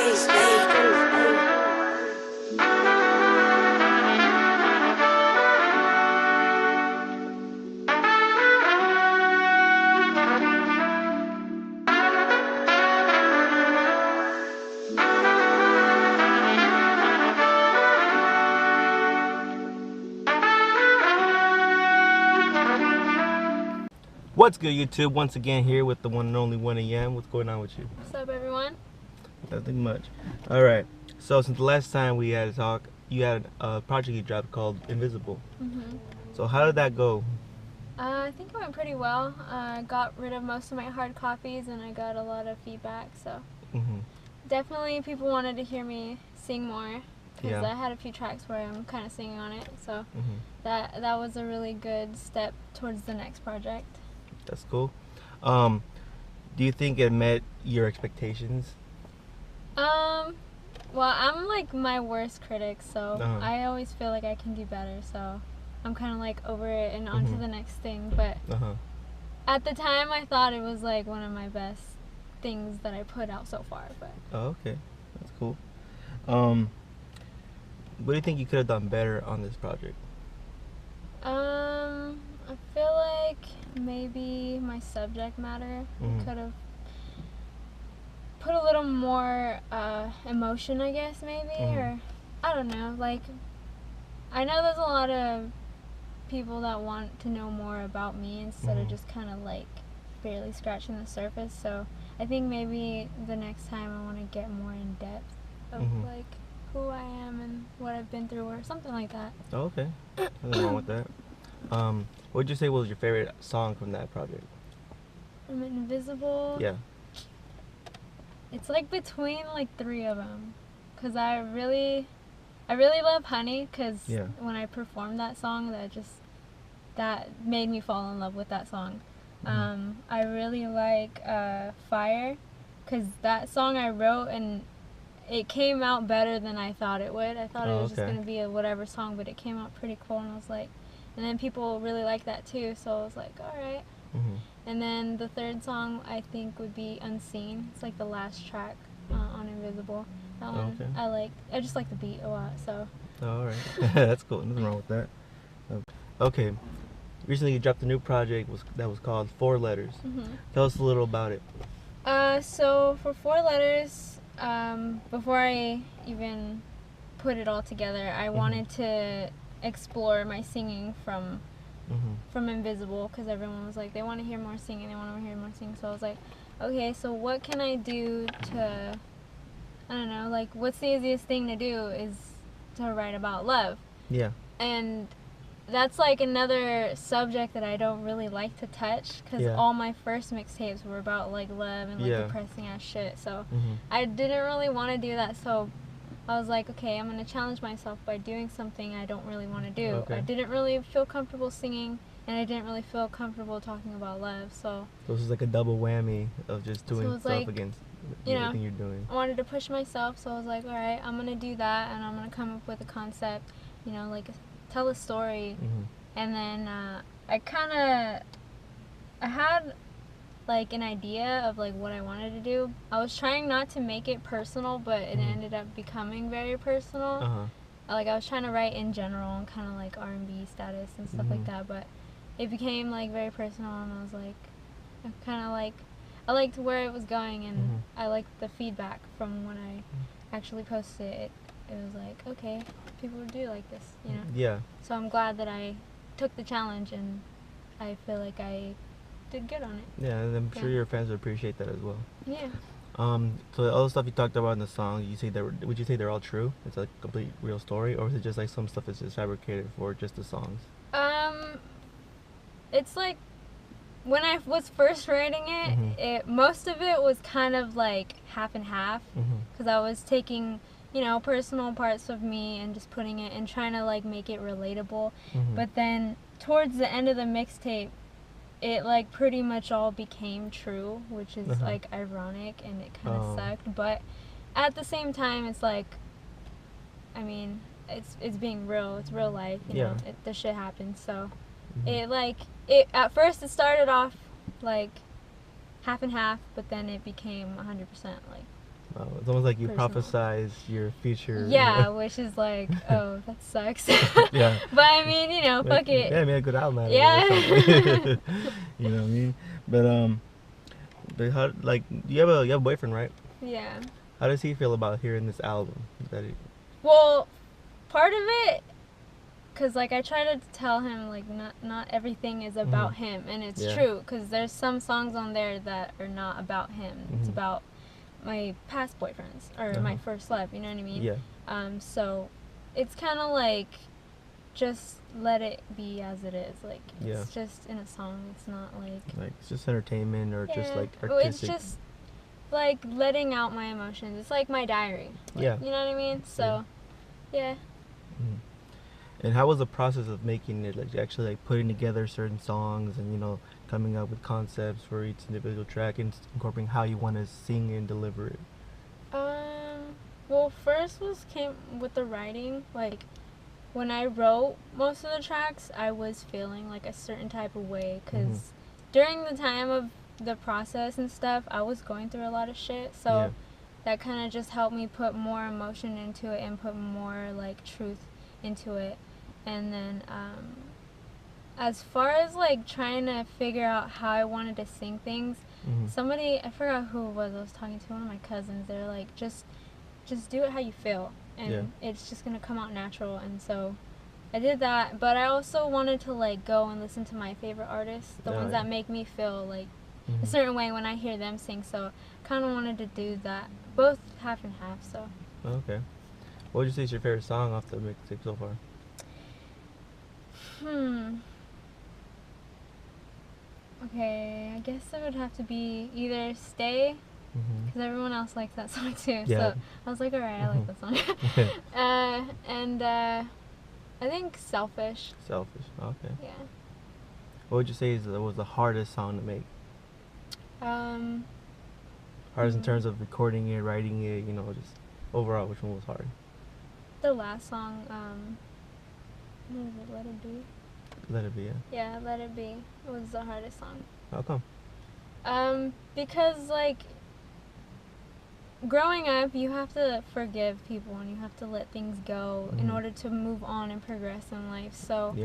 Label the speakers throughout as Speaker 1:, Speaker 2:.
Speaker 1: What's good, YouTube? Once again here with the one and only 1AM. What's going on with you?
Speaker 2: What's up, everyone?
Speaker 1: Nothing much. Alright, so since the last time we had a talk, you had a project you dropped called Invisible.
Speaker 2: Mm-hmm.
Speaker 1: So how did that go?
Speaker 2: I think it went pretty well. I got rid of most of my hard copies and I got a lot of feedback, so definitely people wanted to hear me sing more because I had a few tracks where I'm kind of singing on it, so that was a really good step towards the next project.
Speaker 1: That's cool. Do you think it met your expectations?
Speaker 2: Well, I'm like my worst critic, so I always feel like I can do better, so I'm kind of like over it and on to the next thing, but at the time I thought it was like one of my best things that I put out so far. But
Speaker 1: okay, that's cool. What do you think you could have done better on this project?
Speaker 2: I feel like maybe my subject matter could have put a little more emotion, I guess, maybe, or I don't know. Like, I know there's a lot of people that want to know more about me instead of just kind of like barely scratching the surface. So I think maybe the next time I want to get more in depth of like who I am and what I've been through or something like that.
Speaker 1: Oh, okay. Nothing wrong with that. What would you say was your favorite song from that project?
Speaker 2: From Invisible?
Speaker 1: Yeah.
Speaker 2: It's like between like three of them, cause I really love Honey, cause when I performed that song, that made me fall in love with that song. I really like Fire, cause that song I wrote and it came out better than I thought it would. I thought it was just gonna be a whatever song, but it came out pretty cool, and I was like, and then people really like that too, so I was like, all right. And then the third song I think would be Unseen. It's like the last track on Invisible. That one I just like the beat a lot, so.
Speaker 1: All right. That's cool. Nothing wrong with that. Okay. Recently you dropped a new project that was called 4 Letters. Tell us a little about it.
Speaker 2: So for 4 Letters, before I even put it all together, I wanted to explore my singing from Invisible, because everyone was like, they want to hear more singing, so I was like, okay, so what can I do to, I don't know, like, what's the easiest thing to do is to write about love. And that's like another subject that I don't really like to touch, because all my first mixtapes were about like love and like depressing ass shit, so I didn't really want to do that, so I was like, okay, I'm going to challenge myself by doing something I don't really want to do. I didn't really feel comfortable singing, and I didn't really feel comfortable talking about love, so
Speaker 1: this is like a double whammy of just doing stuff like, against everything you're doing.
Speaker 2: I wanted to push myself, so I was like, all right, I'm going to do that, and I'm going to come up with a concept, you know, like tell a story. And then I had like an idea of like what I wanted to do. I was trying not to make it personal, but it ended up becoming very personal. Like I was trying to write in general and kind of like R&B status and stuff like that, but it became like very personal, and I was like, I liked where it was going, and I liked the feedback from when I actually posted it. It was like, okay, people do like this, you know?
Speaker 1: Yeah.
Speaker 2: So I'm glad that I took the challenge, and I feel like I did good on it.
Speaker 1: Yeah, and I'm sure your fans would appreciate that as well.
Speaker 2: Yeah.
Speaker 1: So all the stuff you talked about in the song, would you say they're all true? It's a complete real story, or is it just like some stuff that's just fabricated for just the songs?
Speaker 2: It's like when I was first writing it, most of it was kind of like half and half, because I was taking, you know, personal parts of me and just putting it and trying to like make it relatable. But then towards the end of the mixtape, it like pretty much all became true, which is like ironic, and it kind of sucked, but at the same time it's like, I mean, it's being real, it's real life, you know, the shit happens, so it at first it started off like half and half, but then it became 100% like
Speaker 1: It's almost like you
Speaker 2: Personal.
Speaker 1: prophesize your future.
Speaker 2: Yeah, which is like, oh, that sucks.
Speaker 1: Yeah.
Speaker 2: But I mean, you know, fuck it.
Speaker 1: Yeah, make a good album out of
Speaker 2: Yeah.
Speaker 1: it. You know what I mean? But how, like, you have a boyfriend, right?
Speaker 2: Yeah.
Speaker 1: How does he feel about hearing this album?
Speaker 2: Well, part of it, because like I try to tell him like not everything is about him, and it's true, because there's some songs on there that are not about him. It's about my past boyfriends or my first love, you know what I mean?
Speaker 1: Yeah.
Speaker 2: So it's kind of like just let it be as it is. Like it's just in a song. It's not like
Speaker 1: it's just entertainment or just like
Speaker 2: well,
Speaker 1: artistic.
Speaker 2: it's just like letting out my emotions. It's like my diary. Like,
Speaker 1: yeah.
Speaker 2: You know what I mean? So yeah.
Speaker 1: And how was the process of making it, like actually like putting together certain songs and, you know, coming up with concepts for each individual track and incorporating how you want to sing and deliver it?
Speaker 2: Well, first came with the writing. Like when I wrote most of the tracks, I was feeling like a certain type of way, because during the time of the process and stuff, I was going through a lot of shit. So that kind of just helped me put more emotion into it and put more like truth into it. And then as far as like trying to figure out how I wanted to sing things, somebody, I forgot who it was, I was talking to one of my cousins. They're like, just do it how you feel, and it's just gonna come out natural. And so I did that, but I also wanted to like go and listen to my favorite artists, the ones that make me feel like a certain way when I hear them sing. So kind of wanted to do that, both half and half. So
Speaker 1: okay, what would you say is your favorite song off the mixtape so far?
Speaker 2: Okay, I guess it would have to be either Stay, because everyone else likes that song too. So I was like, alright, I like that song. And I think Selfish.
Speaker 1: Selfish, okay.
Speaker 2: Yeah.
Speaker 1: What would you say was the hardest song to make? Hardest in terms of recording it, writing it, you know, just overall, which one was hard?
Speaker 2: The last song, what is it, Let It Be?
Speaker 1: Let It Be, yeah.
Speaker 2: Yeah, Let It Be was the hardest song.
Speaker 1: How come?
Speaker 2: Because like growing up, you have to forgive people and you have to let things go in order to move on and progress in life. So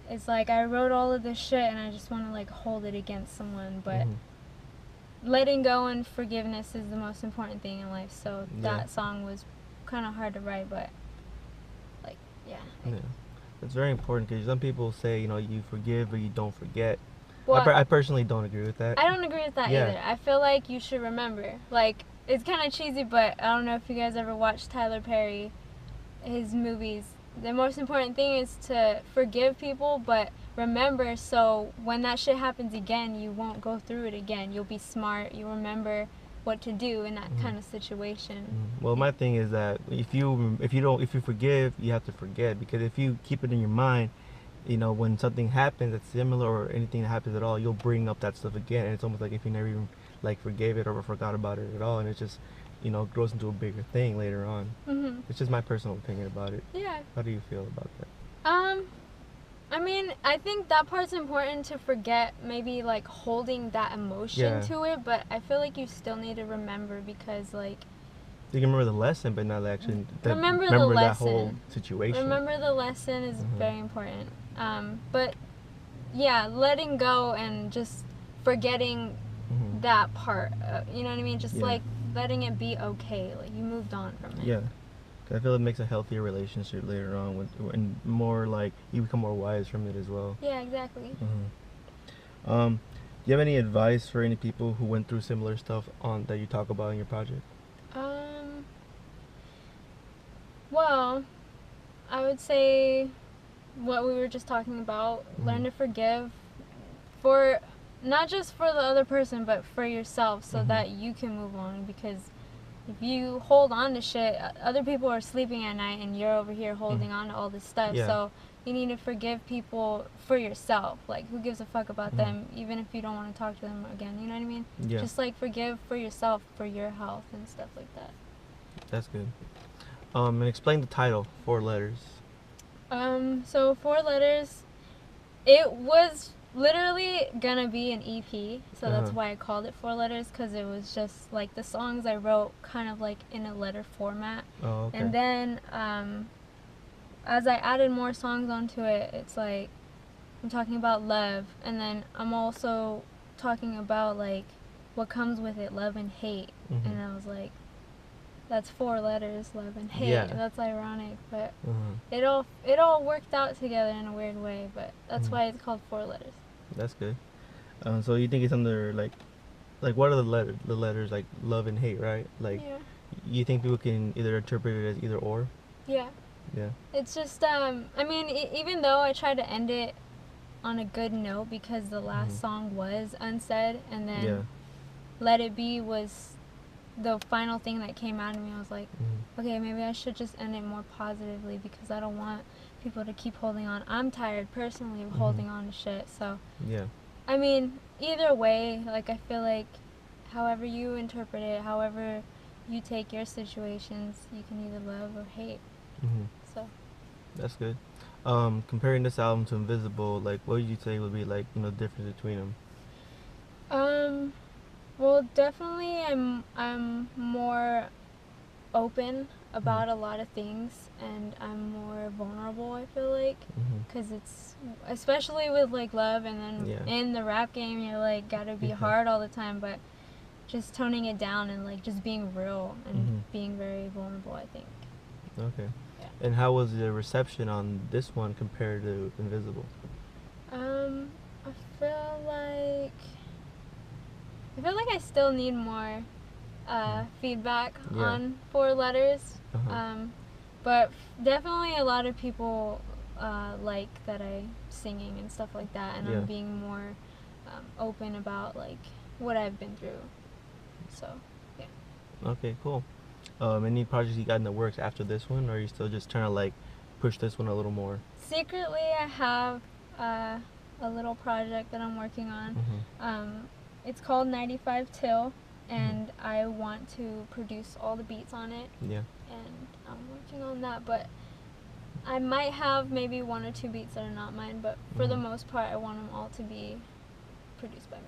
Speaker 2: it's like I wrote all of this shit and I just want to like hold it against someone, but letting go and forgiveness is the most important thing in life. So that song was kind of hard to write, but like
Speaker 1: it's very important, because some people say, you know, you forgive or you don't forget.
Speaker 2: Well,
Speaker 1: I personally don't agree with that.
Speaker 2: I don't agree with that either. I feel like you should remember. Like, it's kind of cheesy, but I don't know if you guys ever watched Tyler Perry, his movies. The most important thing is to forgive people, but remember, so when that shit happens again, you won't go through it again. You'll be smart. You remember what to do in that kind of situation.
Speaker 1: Well, my thing is that if you forgive, you have to forget, because if you keep it in your mind, you know, when something happens that's similar or anything that happens at all, you'll bring up that stuff again, and it's almost like if you never even like forgave it or forgot about it at all, and it just, you know, grows into a bigger thing later on. It's just my personal opinion about it.
Speaker 2: Yeah.
Speaker 1: How do you feel about that?
Speaker 2: I mean, I think that part's important to forget, maybe like holding that emotion to it, but I feel like you still need to remember, because like
Speaker 1: you can remember the lesson, but not actually
Speaker 2: remember
Speaker 1: that whole situation.
Speaker 2: Remember the lesson is very important. But yeah, letting go and just forgetting that part, you know what I mean? Just like letting it be okay, like you moved on from it.
Speaker 1: Yeah. I feel it makes a healthier relationship later on, and more like you become more wise from it as well.
Speaker 2: Yeah, exactly.
Speaker 1: Do you have any advice for any people who went through similar stuff that you talk about in your project?
Speaker 2: Well, I would say what we were just talking about. Learn to forgive, for not just for the other person, but for yourself, so that you can move on. Because if you hold on to shit, other people are sleeping at night and you're over here holding on to all this stuff. So you need to forgive people for yourself. Like, who gives a fuck about them, even if you don't want to talk to them again, you know what I mean? Just like forgive for yourself, for your health and stuff like that.
Speaker 1: That's good. And explain the title, 4 letters.
Speaker 2: So 4 letters, it was literally gonna be an EP, so that's
Speaker 1: Uh-huh.
Speaker 2: why I called it Four Letters, because it was just like the songs I wrote kind of like in a letter format.
Speaker 1: Oh, okay.
Speaker 2: And then as I added more songs onto it, it's like I'm talking about love, and then I'm also talking about like what comes with it, love and hate.
Speaker 1: Mhm.
Speaker 2: And I was like, that's 4 letters, love and hate.
Speaker 1: Yeah.
Speaker 2: That's ironic, but
Speaker 1: Uh-huh.
Speaker 2: it all worked out together in a weird way. But that's
Speaker 1: Mhm.
Speaker 2: why it's called 4 letters.
Speaker 1: That's good. So you think it's under like what are the letters? The letters like love and hate, right? Like
Speaker 2: Yeah.
Speaker 1: you think people can either interpret it as either or?
Speaker 2: Yeah.
Speaker 1: Yeah.
Speaker 2: It's just I mean, even though I tried to end it on a good note, because the last
Speaker 1: Mhm.
Speaker 2: song was unsaid, and then
Speaker 1: Yeah.
Speaker 2: Let It Be was the final thing that came out of me. I was like,
Speaker 1: Mhm.
Speaker 2: okay, maybe I should just end it more positively, because I don't want people to keep holding on. I'm tired personally of holding on to shit. So
Speaker 1: Yeah.
Speaker 2: I mean, either way, like, I feel like however you interpret it, however you take your situations, you can either love or hate.
Speaker 1: Mhm.
Speaker 2: So
Speaker 1: That's good. Comparing this album to Invisible, like what would you say would be like, the difference between them?
Speaker 2: well, definitely I'm more open about a lot of things, and I'm more vulnerable, I feel like,
Speaker 1: Mhm.
Speaker 2: because it's, especially with like love, and then
Speaker 1: Yeah.
Speaker 2: in the rap game you're like gotta be
Speaker 1: Yeah.
Speaker 2: hard all the time, but just toning it down and like just being real and
Speaker 1: Mhm.
Speaker 2: being very vulnerable, I think.
Speaker 1: Okay.
Speaker 2: Yeah.
Speaker 1: And how was the reception on this one compared to Invisible?
Speaker 2: I feel like I still need more feedback
Speaker 1: Yeah.
Speaker 2: on 4 letters.
Speaker 1: Uh-huh.
Speaker 2: But definitely a lot of people like that I'm singing and stuff like that, and
Speaker 1: Yeah.
Speaker 2: I'm being more open about like what I've been through. So yeah.
Speaker 1: Okay, cool. Any projects you got in the works after this one, or are you still just trying to like push this one a little more?
Speaker 2: Secretly, I have a little project that I'm working on.
Speaker 1: Mhm.
Speaker 2: It's called 95 Till, and I want to produce all the beats on it,
Speaker 1: Yeah.
Speaker 2: and I'm working on that. But I might have maybe 1 or 2 beats that are not mine, but for the
Speaker 1: Mhm.
Speaker 2: most part, I want them all to be produced by me.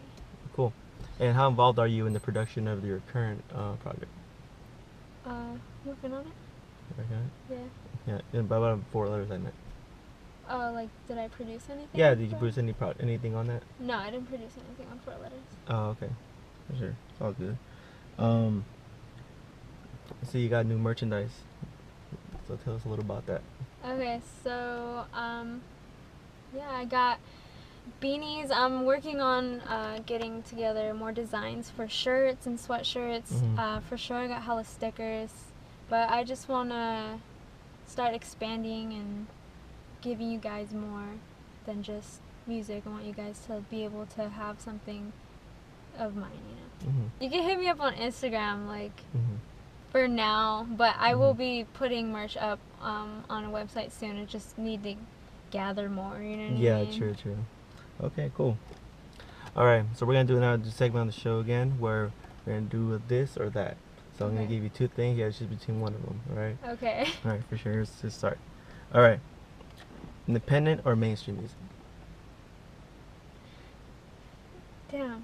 Speaker 1: Cool. And how involved are you in the production of your current project?
Speaker 2: Working on it.
Speaker 1: Okay.
Speaker 2: Yeah.
Speaker 1: Yeah. And by what 4 letters I meant.
Speaker 2: Like, did I produce anything?
Speaker 1: Yeah.
Speaker 2: on
Speaker 1: Did you
Speaker 2: Four-
Speaker 1: produce anything on that?
Speaker 2: No, I didn't produce anything on 4 letters.
Speaker 1: Oh, okay. For sure. It's all good. So you got new merchandise. So tell us a little about that.
Speaker 2: Okay, so yeah, I got beanies. I'm working on getting together more designs for shirts and sweatshirts.
Speaker 1: Mhm.
Speaker 2: For sure, I got hella stickers, but I just want to start expanding and giving you guys more than just music. I want you guys to be able to have something of mine, you know.
Speaker 1: Mhm.
Speaker 2: You can hit me up on Instagram, like,
Speaker 1: Mhm.
Speaker 2: for now, but I will
Speaker 1: Mhm.
Speaker 2: be putting merch up on a website soon. I just need to gather more, you know what I
Speaker 1: Yeah.
Speaker 2: mean?
Speaker 1: True. Okay. Cool. All right. So we're gonna do another segment on the show again, where we're gonna do this or that. So I'm gonna
Speaker 2: Okay.
Speaker 1: give you 2 things. You gotta choose between one of them. All right.
Speaker 2: Okay.
Speaker 1: All right. For sure. Let's just start. All right. Independent or mainstream music?
Speaker 2: Damn.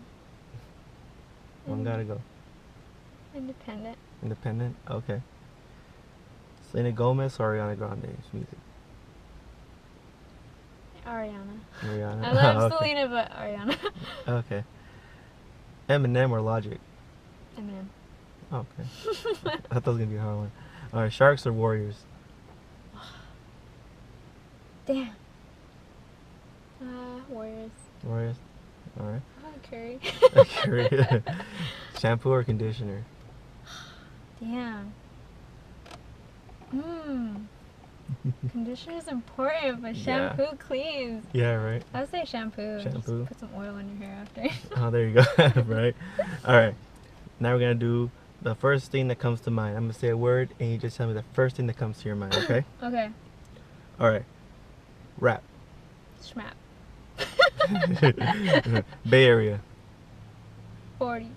Speaker 1: One gotta go.
Speaker 2: Independent.
Speaker 1: Independent. Okay. Selena Gomez or Ariana Grande's music?
Speaker 2: Ariana.
Speaker 1: Ariana.
Speaker 2: I love
Speaker 1: Okay.
Speaker 2: Selena, but Ariana.
Speaker 1: Okay. Eminem or Logic?
Speaker 2: Eminem.
Speaker 1: Okay. I thought that was gonna be a hard one. All right. Sharks or Warriors?
Speaker 2: Damn. Warriors.
Speaker 1: Warriors. All right.
Speaker 2: Curry.
Speaker 1: Curry. Shampoo or conditioner?
Speaker 2: Damn. Conditioner is important, but
Speaker 1: Yeah.
Speaker 2: shampoo cleans.
Speaker 1: Yeah. Right.
Speaker 2: I would say shampoo.
Speaker 1: Shampoo.
Speaker 2: Just put some oil in your hair after.
Speaker 1: Oh, there you go. Right. All right. Now we're gonna do the first thing that comes to mind. I'm gonna say a word, and you just tell me the first thing that comes to your mind. Okay.
Speaker 2: Okay.
Speaker 1: All right. Rap.
Speaker 2: Schmap.
Speaker 1: Bay Area.
Speaker 2: 40.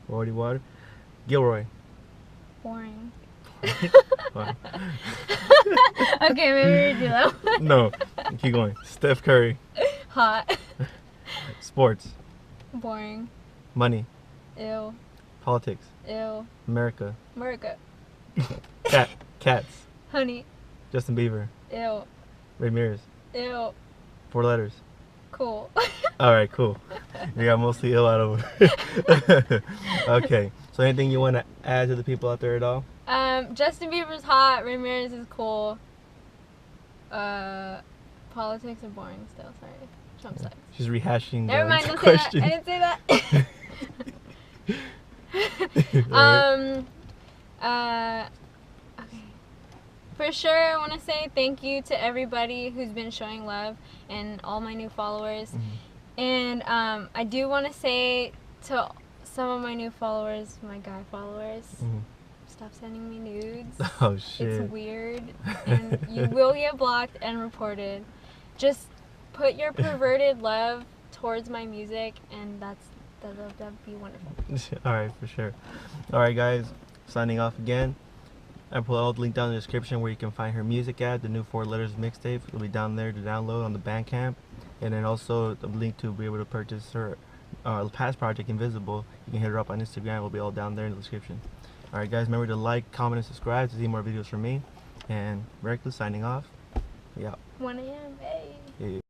Speaker 1: 40 Water. Gilroy.
Speaker 2: Boring.
Speaker 1: Wow.
Speaker 2: Okay, maybe we do that one.
Speaker 1: No. Keep going. Steph Curry.
Speaker 2: Hot.
Speaker 1: Sports.
Speaker 2: Boring.
Speaker 1: Money.
Speaker 2: Ew.
Speaker 1: Politics.
Speaker 2: Ew.
Speaker 1: America.
Speaker 2: America.
Speaker 1: Cats.
Speaker 2: Honey.
Speaker 1: Justin Bieber.
Speaker 2: Ew.
Speaker 1: Ramirez.
Speaker 2: Ew.
Speaker 1: 4 letters.
Speaker 2: Cool.
Speaker 1: All right, cool. You got mostly ill out of it. Okay. So anything you want to add to the people out there at all?
Speaker 2: Justin Bieber's hot. Ramirez is cool. Politics are boring still. Sorry. Trump sucks.
Speaker 1: She's rehashing
Speaker 2: Never
Speaker 1: the
Speaker 2: mind. Don't say
Speaker 1: question.
Speaker 2: that. I didn't say that. Okay. For sure, I want to say thank you to everybody who's been showing love and all my new followers. And I do want to say to some of my new followers, my guy followers, stop sending me nudes.
Speaker 1: Oh shit.
Speaker 2: It's weird, and you will get blocked and reported. Just put your perverted love towards my music, and that'd be wonderful.
Speaker 1: All right, for sure. All right, guys, signing off again. I put all the link down in the description where you can find her music at. The new 4 letters mixtape will be down there to download on the Bandcamp, and then also the link to be able to purchase her past project Invisible. You can hit her up on Instagram. It'll be all down there in the description. All right, guys, remember to like, comment, and subscribe to see more videos from me. And Reckless signing off. Yeah.
Speaker 2: 1 a.m. Hey.
Speaker 1: Yeah.